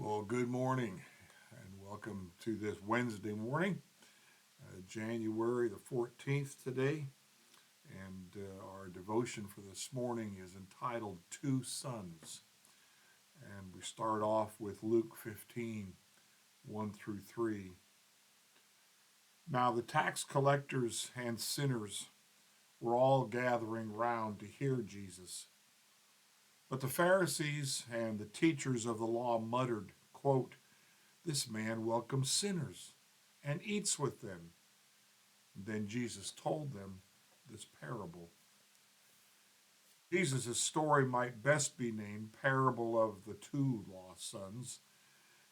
Well, good morning and welcome to this Wednesday morning, January the 14th today. And our devotion for this morning is entitled Two Sons. And we start off with Luke 15, 1 through 3. Now the tax collectors and sinners were all gathering round to hear Jesus. But the Pharisees and the teachers of the law muttered, quote, "This man welcomes sinners and eats with them." Then Jesus told them this parable. Jesus' story might best be named Parable of the Two Lost Sons.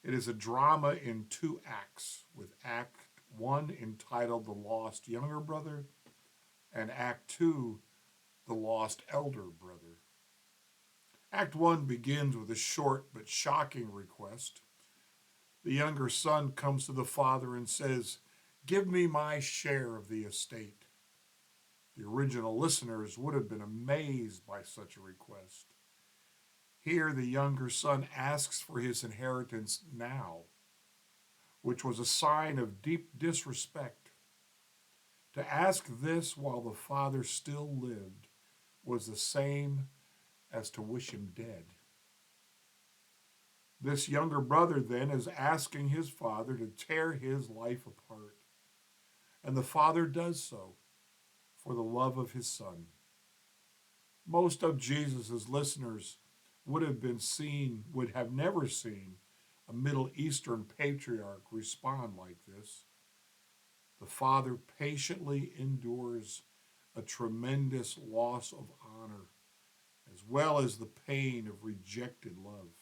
It is a drama in two acts, with Act 1 entitled The Lost Younger Brother and Act 2, The Lost Elder Brother. Act 1 begins with a short but shocking request. The younger son comes to the father and says, "Give me my share of the estate." The original listeners would have been amazed by such a request. Here, the younger son asks for his inheritance now, which was a sign of deep disrespect. To ask this while the father still lived was the same as to wish him dead. This younger brother then is asking his father to tear his life apart. And the father does so for the love of his son. Most of Jesus' listeners would have never seen a Middle Eastern patriarch respond like this. The father patiently endures a tremendous loss of honor, as well as the pain of rejected love.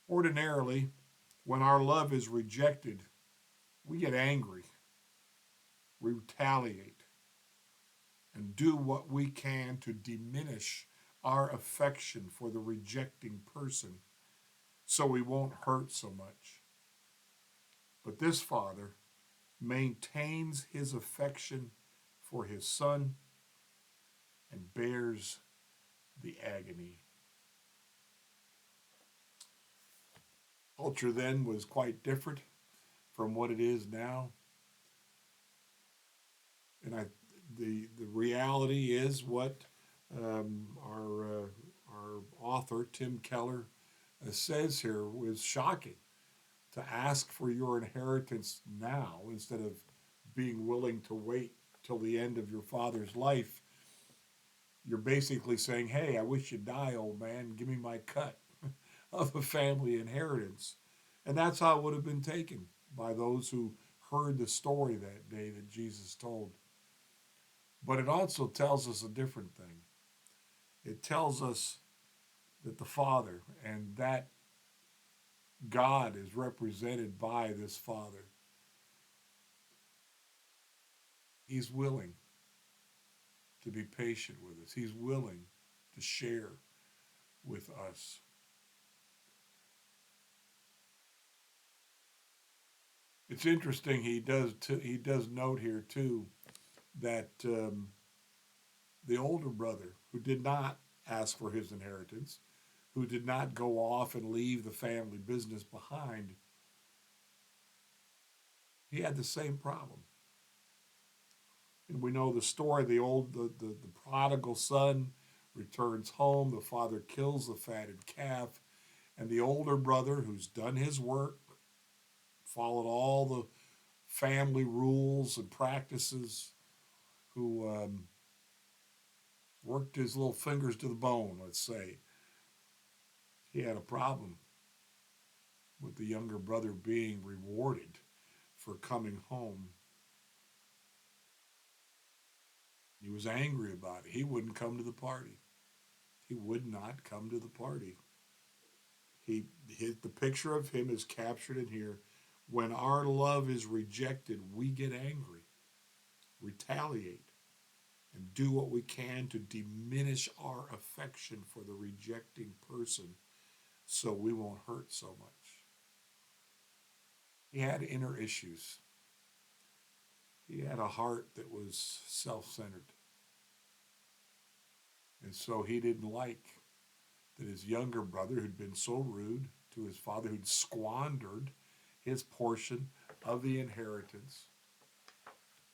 Ordinarily, when our love is rejected, we get angry, retaliate, and do what we can to diminish our affection for the rejecting person so we won't hurt so much. But this father maintains his affection for his son and bears the agony. Culture then was quite different from what it is now. And the reality is what our author Tim Keller says here was shocking. To ask for your inheritance now instead of being willing to wait till the end of your father's life, you're basically saying, "Hey, I wish you'd die, old man. Give me my cut of the family inheritance." And that's how it would have been taken by those who heard the story that day that Jesus told. But it also tells us a different thing. It tells us that the Father and that God is represented by this Father. He's willing to be patient with us. He's willing to share with us. It's interesting. He does note here too that the older brother who did not ask for his inheritance, who did not go off and leave the family business behind, he had the same problem. And we know the story. The prodigal son returns home. The father kills the fatted calf, and the older brother, who's done his work, followed all the family rules and practices, who worked his little fingers to the bone, let's say, he had a problem with the younger brother being rewarded for coming home. He was angry about it. He wouldn't come to the party. He would not come to the party. The picture of him is captured in here. When our love is rejected, we get angry, retaliate, and do what we can to diminish our affection for the rejecting person so we won't hurt so much. He had inner issues. He had a heart that was self-centered. And so he didn't like that his younger brother, who'd been so rude, to his father who'd squandered his portion of the inheritance,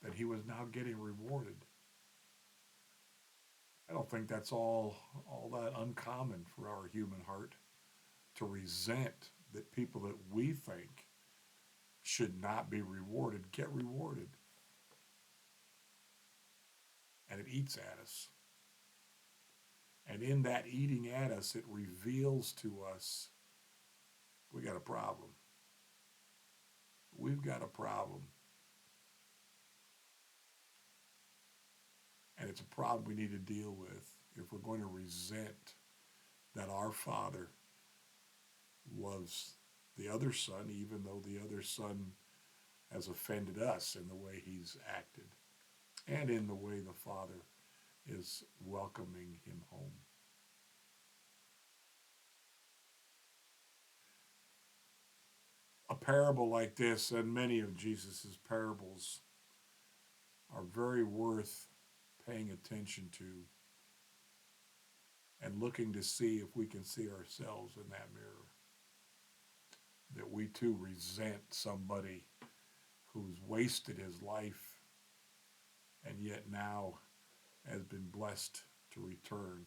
that he was now getting rewarded. I don't think that's all that uncommon for our human heart to resent that people that we think should not be rewarded get rewarded. And it eats at us. And in that eating at us, it reveals to us we got a problem. We've got a problem. And it's a problem we need to deal with if we're going to resent that our Father loves the other son, even though the other son has offended us in the way he's acted and in the way the Father is welcoming him home. A parable like this, and many of Jesus' parables, are very worth paying attention to and looking to see if we can see ourselves in that mirror. That we too resent somebody who's wasted his life and yet now has been blessed to return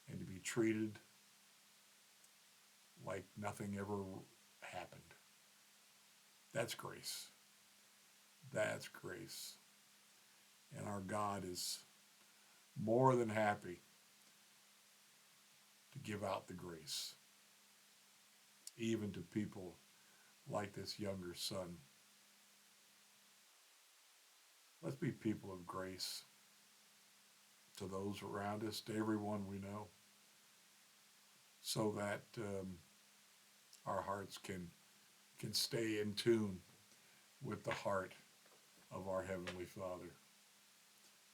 and to be treated like nothing ever happened. That's grace. That's grace. And our God is more than happy to give out the grace, even to people like this younger son. Let's be people of grace to those around us, to everyone we know, so that our hearts can stay in tune with the heart of our Heavenly Father.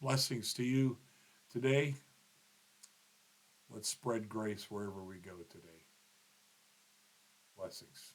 Blessings to you today. Let's spread grace wherever we go today. Blessings.